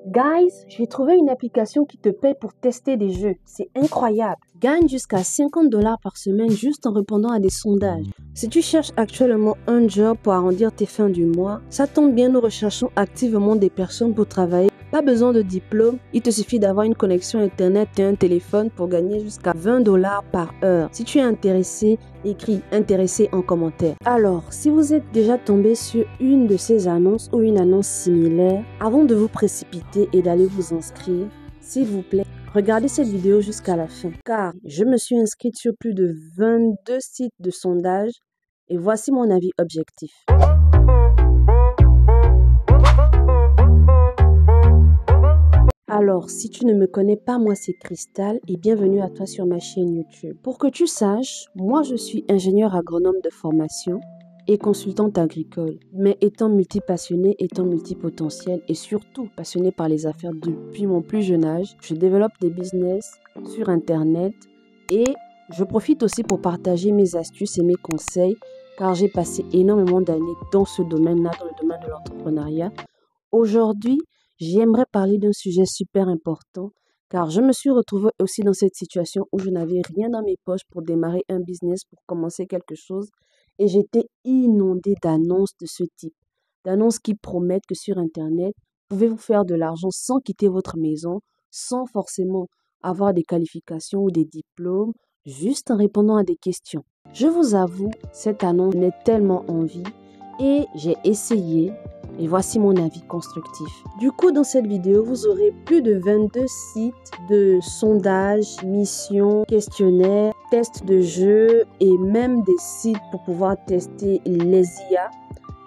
Guys, j'ai trouvé une application qui te paie pour tester des jeux. C'est incroyable. Gagne jusqu'à 50 $ par semaine juste en répondant à des sondages. Si tu cherches actuellement un job pour arrondir tes fins du mois, ça tombe bien, nous recherchons activement des personnes pour travailler. Pas besoin de diplôme, il te suffit d'avoir une connexion internet et un téléphone pour gagner jusqu'à 20 $ par heure. Si tu es intéressé, écris intéressé en commentaire. Alors, si vous êtes déjà tombé sur une de ces annonces ou une annonce similaire, avant de vous précipiter et d'aller vous inscrire, s'il vous plaît, regardez cette vidéo jusqu'à la fin, car je me suis inscrite sur plus de 22 sites de sondage et voici mon avis objectif. Alors, si tu ne me connais pas, moi c'est Cristal et bienvenue à toi sur ma chaîne YouTube. Pour que tu saches, moi je suis ingénieure agronome de formation et consultante agricole. Mais étant multipassionnée, étant multipotentielle et surtout passionnée par les affaires depuis mon plus jeune âge, je développe des business sur Internet et je profite aussi pour partager mes astuces et mes conseils car j'ai passé énormément d'années dans ce domaine-là, dans le domaine de l'entrepreneuriat. Aujourd'hui, j'aimerais parler d'un sujet super important car je me suis retrouvée aussi dans cette situation où je n'avais rien dans mes poches pour démarrer un business, pour commencer quelque chose et j'étais inondée d'annonces de ce type, d'annonces qui promettent que sur Internet, vous pouvez vous faire de l'argent sans quitter votre maison, sans forcément avoir des qualifications ou des diplômes, juste en répondant à des questions. Je vous avoue, cette annonce me donnait tellement envie et j'ai essayé. Et voici mon avis constructif. Du coup, dans cette vidéo, vous aurez plus de 22 sites de sondages, missions, questionnaires, tests de jeux et même des sites pour pouvoir tester les IA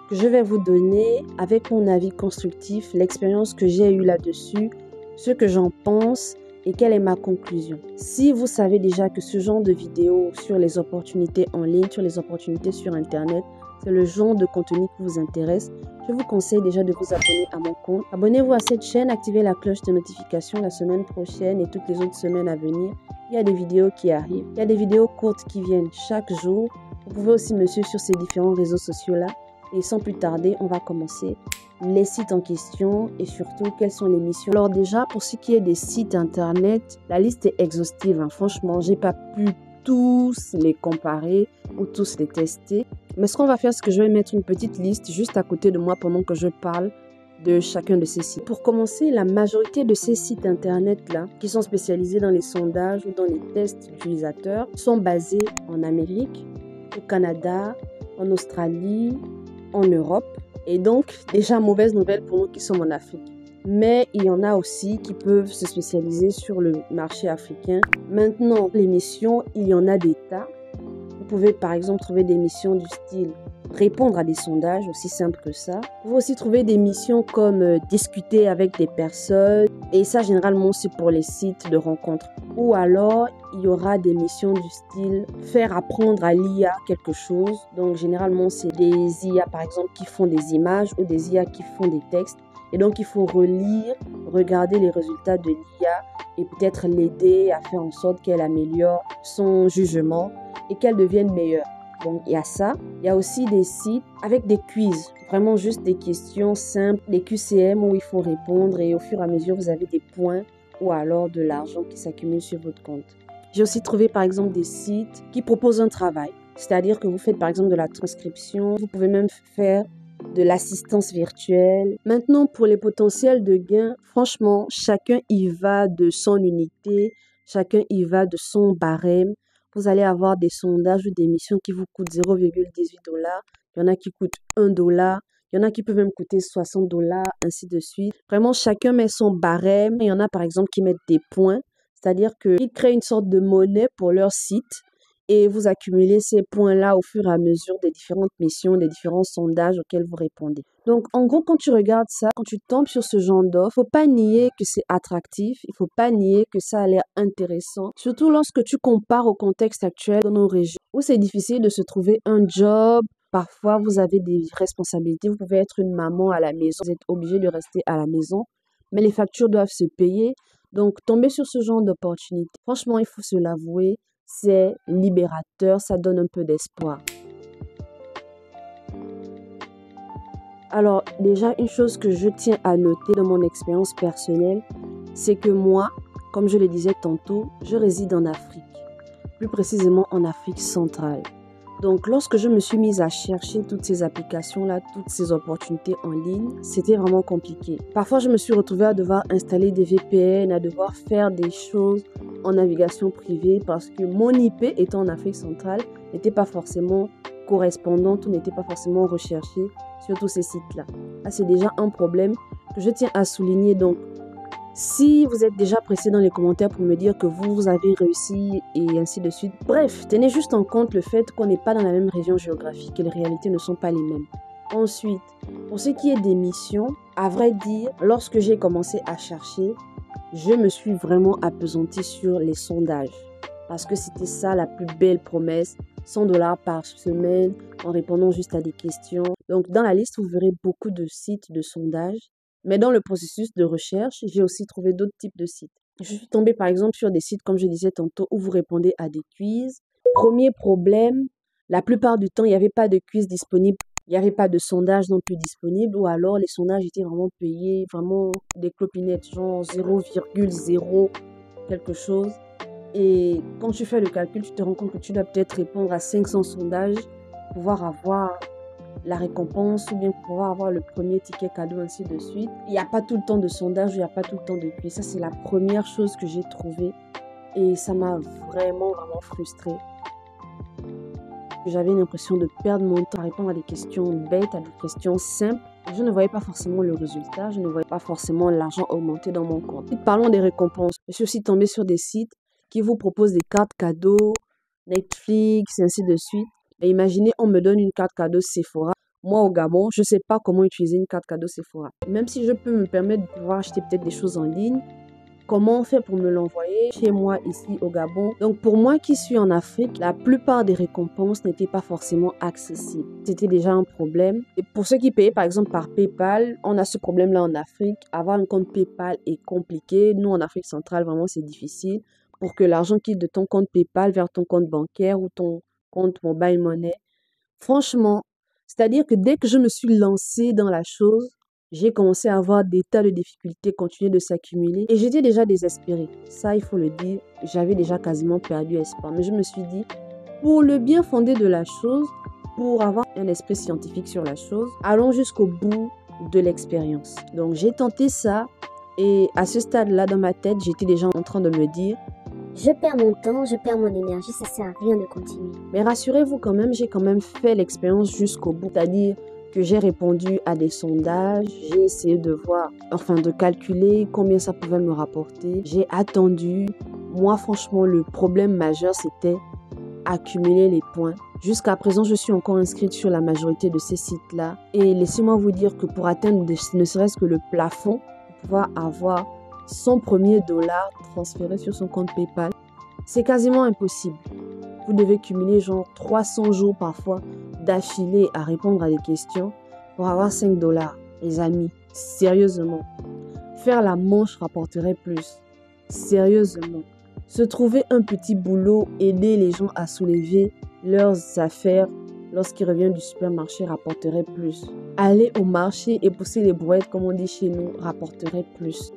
que je vais vous donner avec mon avis constructif, l'expérience que j'ai eue là-dessus, ce que j'en pense et quelle est ma conclusion. Si vous savez déjà que ce genre de vidéo sur les opportunités en ligne, sur les opportunités sur Internet, c'est le genre de contenu qui vous intéresse, je vous conseille déjà de vous abonner à mon compte. Abonnez-vous à cette chaîne, activez la cloche de notification la semaine prochaine et toutes les autres semaines à venir. Il y a des vidéos qui arrivent, il y a des vidéos courtes qui viennent chaque jour. Vous pouvez aussi me suivre sur ces différents réseaux sociaux-là. Et sans plus tarder, on va commencer les sites en question et surtout quelles sont les missions. Alors déjà, pour ce qui est des sites internet, la liste est exhaustive. Franchement, j'ai pas pu tous les comparer ou tous les tester. Mais ce qu'on va faire, c'est que je vais mettre une petite liste juste à côté de moi pendant que je parle de chacun de ces sites. Pour commencer, la majorité de ces sites internet-là, qui sont spécialisés dans les sondages ou dans les tests utilisateurs, sont basés en Amérique, au Canada, en Australie, en Europe. Et donc, déjà, mauvaise nouvelle pour nous qui sommes en Afrique. Mais il y en a aussi qui peuvent se spécialiser sur le marché africain. Maintenant, les missions, il y en a des tas. Vous pouvez par exemple trouver des missions du style répondre à des sondages, aussi simple que ça. Vous pouvez aussi trouver des missions comme discuter avec des personnes. Et ça, généralement, c'est pour les sites de rencontres. Ou alors, il y aura des missions du style faire apprendre à l'IA quelque chose. Donc, généralement, c'est des IA, par exemple, qui font des images ou des IA qui font des textes. Et donc, il faut relire, regarder les résultats de l'IA et peut-être l'aider à faire en sorte qu'elle améliore son jugement et qu'elle devienne meilleure. Donc, il y a ça. Il y a aussi des sites avec des quiz, vraiment juste des questions simples, des QCM où il faut répondre et au fur et à mesure, vous avez des points ou alors de l'argent qui s'accumule sur votre compte. J'ai aussi trouvé par exemple des sites qui proposent un travail. C'est-à-dire que vous faites par exemple de la transcription, vous pouvez même faire de l'assistance virtuelle. Maintenant, pour les potentiels de gains, franchement, chacun y va de son unité, chacun y va de son barème. Vous allez avoir des sondages ou des missions qui vous coûtent 0,18 $. Il y en a qui coûtent 1 $. Il y en a qui peuvent même coûter 60 $, ainsi de suite. Vraiment, chacun met son barème. Il y en a par exemple qui mettent des points, c'est-à-dire qu'ils créent une sorte de monnaie pour leur site et vous accumulez ces points-là au fur et à mesure des différentes missions, des différents sondages auxquels vous répondez. Donc, en gros, quand tu regardes ça, quand tu tombes sur ce genre d'offre, faut pas nier que c'est attractif, il faut pas nier que ça a l'air intéressant, surtout lorsque tu compares au contexte actuel de nos régions, où c'est difficile de se trouver un job. Parfois, vous avez des responsabilités, vous pouvez être une maman à la maison, vous êtes obligé de rester à la maison, mais les factures doivent se payer. Donc, tomber sur ce genre d'opportunité, franchement, il faut se l'avouer, c'est libérateur, ça donne un peu d'espoir. Alors déjà, une chose que je tiens à noter dans mon expérience personnelle, c'est que moi, comme je le disais tantôt, je réside en Afrique, plus précisément en Afrique centrale. Donc, lorsque je me suis mise à chercher toutes ces applications-là, toutes ces opportunités en ligne, c'était vraiment compliqué. Parfois, je me suis retrouvée à devoir installer des VPN, à devoir faire des choses en navigation privée parce que mon IP étant en Afrique centrale n'était pas forcément correspondante ou n'était pas forcément recherchée sur tous ces sites-là. Là, c'est déjà un problème que je tiens à souligner. Donc, si vous êtes déjà pressé dans les commentaires pour me dire que vous avez réussi et ainsi de suite, bref, tenez juste en compte le fait qu'on n'est pas dans la même région géographique et les réalités ne sont pas les mêmes. Ensuite, pour ce qui est des missions, à vrai dire, lorsque j'ai commencé à chercher, je me suis vraiment appesantie sur les sondages parce que c'était ça la plus belle promesse, 100 dollars par semaine en répondant juste à des questions. Donc, dans la liste, vous verrez beaucoup de sites de sondages. Mais dans le processus de recherche, j'ai aussi trouvé d'autres types de sites. Je suis tombée par exemple sur des sites, comme je disais tantôt, où vous répondez à des quiz. Premier problème, la plupart du temps, il n'y avait pas de quiz disponible. Il n'y avait pas de sondage non plus disponible, ou alors les sondages étaient vraiment payés, vraiment des clopinettes, genre 0,0 quelque chose. Et quand tu fais le calcul, tu te rends compte que tu dois peut-être répondre à 500 sondages pour pouvoir avoir la récompense ou bien pour pouvoir avoir le premier ticket cadeau, ainsi de suite. Il n'y a pas tout le temps de sondage, il n'y a pas tout le temps de quiz. Ça, c'est la première chose que j'ai trouvée et ça m'a vraiment frustrée. J'avais l'impression de perdre mon temps à répondre à des questions bêtes, à des questions simples. Je ne voyais pas forcément le résultat, je ne voyais pas forcément l'argent augmenter dans mon compte. Et parlons des récompenses. Je suis aussi tombée sur des sites qui vous proposent des cartes cadeaux, Netflix, et ainsi de suite. Et imaginez, on me donne une carte cadeau Sephora. Moi, au Gabon, je ne sais pas comment utiliser une carte cadeau Sephora. Même si je peux me permettre de pouvoir acheter peut-être des choses en ligne, comment on fait pour me l'envoyer chez moi ici au Gabon? Donc pour moi qui suis en Afrique, la plupart des récompenses n'étaient pas forcément accessibles. C'était déjà un problème. Et pour ceux qui payaient par exemple par PayPal, on a ce problème-là en Afrique. Avoir un compte PayPal est compliqué. Nous en Afrique centrale, vraiment c'est difficile. Pour que l'argent quitte de ton compte PayPal vers ton compte bancaire ou ton compte mobile money. Franchement, c'est-à-dire que dès que je me suis lancée dans la chose, j'ai commencé à avoir des tas de difficultés continuer de s'accumuler et j'étais déjà désespérée. Ça, il faut le dire, j'avais déjà quasiment perdu espoir. Mais je me suis dit, pour le bien fondé de la chose, pour avoir un esprit scientifique sur la chose, allons jusqu'au bout de l'expérience. Donc j'ai tenté ça et à ce stade-là dans ma tête, j'étais déjà en train de me dire, je perds mon temps, je perds mon énergie, ça sert à rien de continuer. mais rassurez-vous quand même, j'ai quand même fait l'expérience jusqu'au bout. C'est-à-dire que j'ai répondu à des sondages, j'ai essayé de voir, enfin de calculer combien ça pouvait me rapporter. J'ai attendu. Moi, franchement, le problème majeur, c'était accumuler les points. Jusqu'à présent, je suis encore inscrite sur la majorité de ces sites-là. Et laissez-moi vous dire que pour atteindre ne serait-ce que le plafond, pour pouvoir avoir son premier dollar transféré sur son compte PayPal, c'est quasiment impossible. Vous devez cumuler genre 300 jours parfois d'affilée à répondre à des questions pour avoir 5 dollars. Les amis, sérieusement. Faire la manche rapporterait plus. Sérieusement. Se trouver un petit boulot, aider les gens à soulever leurs affaires lorsqu'ils reviennent du supermarché rapporterait plus. Aller au marché et pousser les brouettes, comme on dit chez nous, rapporterait plus.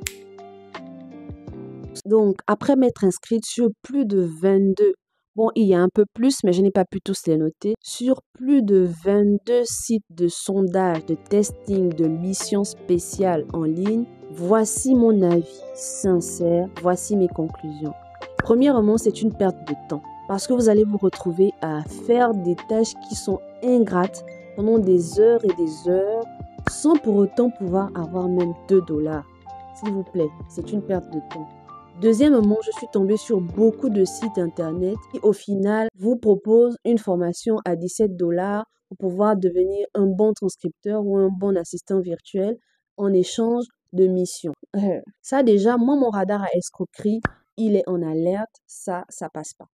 Donc, après m'être inscrite sur plus de 22, bon, il y a un peu plus, mais je n'ai pas pu tous les noter, sur plus de 22 sites de sondage, de testing, de missions spéciales en ligne, voici mon avis sincère, voici mes conclusions. Premièrement, c'est une perte de temps parce que vous allez vous retrouver à faire des tâches qui sont ingrates pendant des heures et des heures sans pour autant pouvoir avoir même 2 dollars. S'il vous plaît, c'est une perte de temps. Deuxièmement, je suis tombée sur beaucoup de sites internet qui au final vous proposent une formation à 17 dollars pour pouvoir devenir un bon transcripteur ou un bon assistant virtuel en échange de missions. Ça déjà, moi mon radar à escroquerie, il est en alerte, ça passe pas.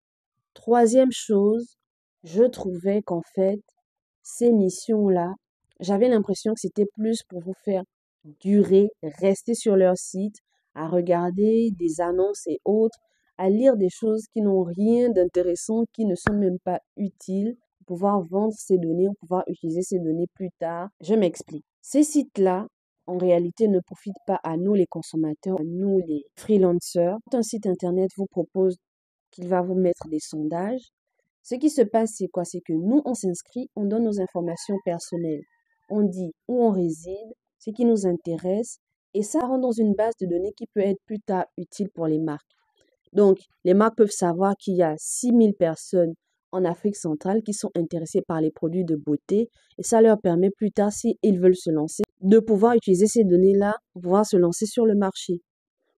Troisième chose, je trouvais qu'en fait, ces missions-là, j'avais l'impression que c'était plus pour vous faire durer, rester sur leur site, à regarder des annonces et autres, à lire des choses qui n'ont rien d'intéressant, qui ne sont même pas utiles, pour pouvoir vendre ces données, pour pouvoir utiliser ces données plus tard. Je m'explique. Ces sites-là, en réalité, ne profitent pas à nous les consommateurs, à nous les freelancers. Quand un site internet vous propose qu'il va vous mettre des sondages, ce qui se passe, c'est quoi? C'est que nous, on s'inscrit, on donne nos informations personnelles. On dit où on réside, ce qui nous intéresse, et ça rentre dans une base de données qui peut être plus tard utile pour les marques. Donc, les marques peuvent savoir qu'il y a 6000 personnes en Afrique centrale qui sont intéressées par les produits de beauté et ça leur permet plus tard, s'ils veulent se lancer, de pouvoir utiliser ces données-là pour pouvoir se lancer sur le marché.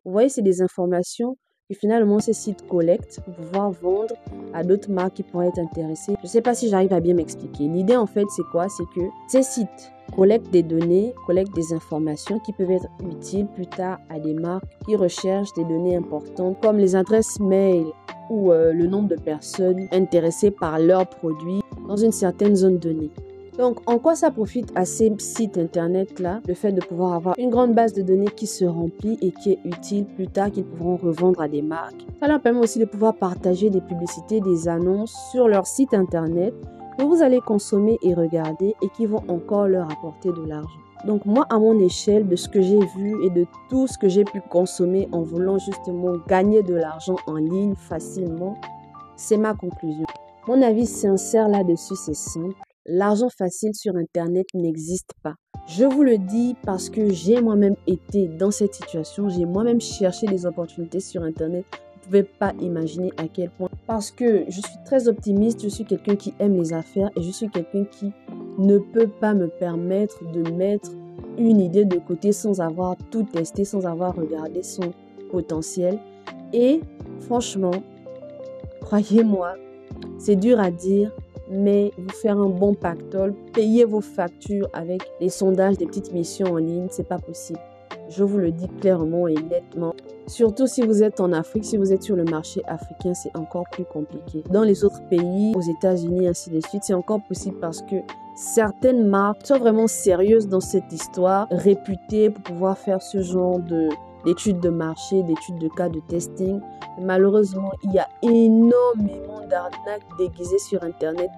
Vous voyez, c'est des informations que finalement ces sites collectent pour pouvoir vendre à d'autres marques qui pourraient être intéressées. Je ne sais pas si j'arrive à bien m'expliquer. L'idée en fait, c'est quoi? C'est que ces sites collectent des données, collectent des informations qui peuvent être utiles plus tard à des marques qui recherchent des données importantes comme les adresses mail ou le nombre de personnes intéressées par leurs produits dans une certaine zone donnée. Donc, en quoi ça profite à ces sites internet-là, le fait de pouvoir avoir une grande base de données qui se remplit et qui est utile plus tard, qu'ils pourront revendre à des marques. Ça leur permet aussi de pouvoir partager des publicités, des annonces sur leur site internet que vous allez consommer et regarder et qui vont encore leur apporter de l'argent. Donc moi, à mon échelle, de ce que j'ai vu et de tout ce que j'ai pu consommer en voulant justement gagner de l'argent en ligne facilement, c'est ma conclusion. Mon avis sincère là-dessus, c'est simple. L'argent facile sur Internet n'existe pas. Je vous le dis parce que j'ai moi-même été dans cette situation. J'ai moi-même cherché des opportunités sur Internet. Vous ne pouvez pas imaginer à quel point. Parce que je suis très optimiste, je suis quelqu'un qui aime les affaires et je suis quelqu'un qui ne peut pas me permettre de mettre une idée de côté sans avoir tout testé, sans avoir regardé son potentiel. Et franchement, croyez-moi, c'est dur à dire, mais vous faire un bon pactole, payer vos factures avec des sondages, des petites missions en ligne, c'est pas possible. Je vous le dis clairement et nettement. Surtout si vous êtes en Afrique, si vous êtes sur le marché africain, c'est encore plus compliqué. Dans les autres pays, aux États-Unis, ainsi de suite, c'est encore possible parce que certaines marques sont vraiment sérieuses dans cette histoire, réputées pour pouvoir faire ce genre d'études de marché, d'études de cas de testing. Malheureusement, il y a énormément d'arnaques déguisées sur Internet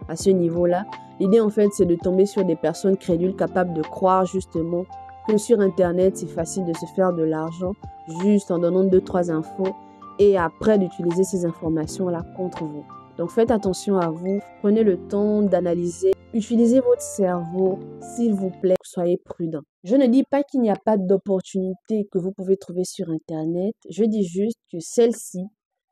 à ce niveau-là. L'idée, en fait, c'est de tomber sur des personnes crédules capables de croire justement que sur Internet, c'est facile de se faire de l'argent juste en donnant 2-3 infos et après d'utiliser ces informations-là contre vous. Donc, faites attention à vous. Prenez le temps d'analyser. Utilisez votre cerveau, s'il vous plaît. Soyez prudent. Je ne dis pas qu'il n'y a pas d'opportunités que vous pouvez trouver sur Internet. Je dis juste que celles-ci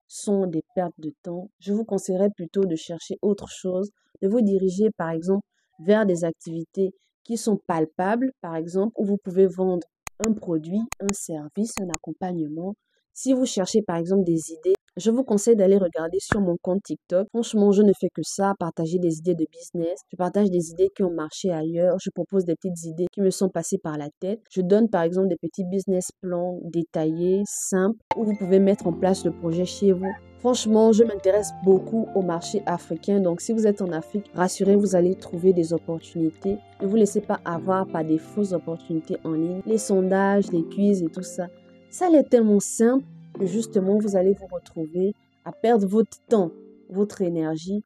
sont des pertes de temps. Je vous conseillerais plutôt de chercher autre chose, de vous diriger par exemple vers des activités qui sont palpables, par exemple, où vous pouvez vendre un produit, un service, un accompagnement. Si vous cherchez par exemple des idées, je vous conseille d'aller regarder sur mon compte TikTok. Franchement, je ne fais que ça, partager des idées de business. Je partage des idées qui ont marché ailleurs. Je propose des petites idées qui me sont passées par la tête. Je donne par exemple des petits business plans détaillés, simples, où vous pouvez mettre en place le projet chez vous. Franchement, je m'intéresse beaucoup au marché africain. Donc, si vous êtes en Afrique, rassurez, vous allez trouver des opportunités. Ne vous laissez pas avoir par des fausses opportunités en ligne. Les sondages, les quiz et tout ça, ça l'est tellement simple que justement, vous allez vous retrouver à perdre votre temps, votre énergie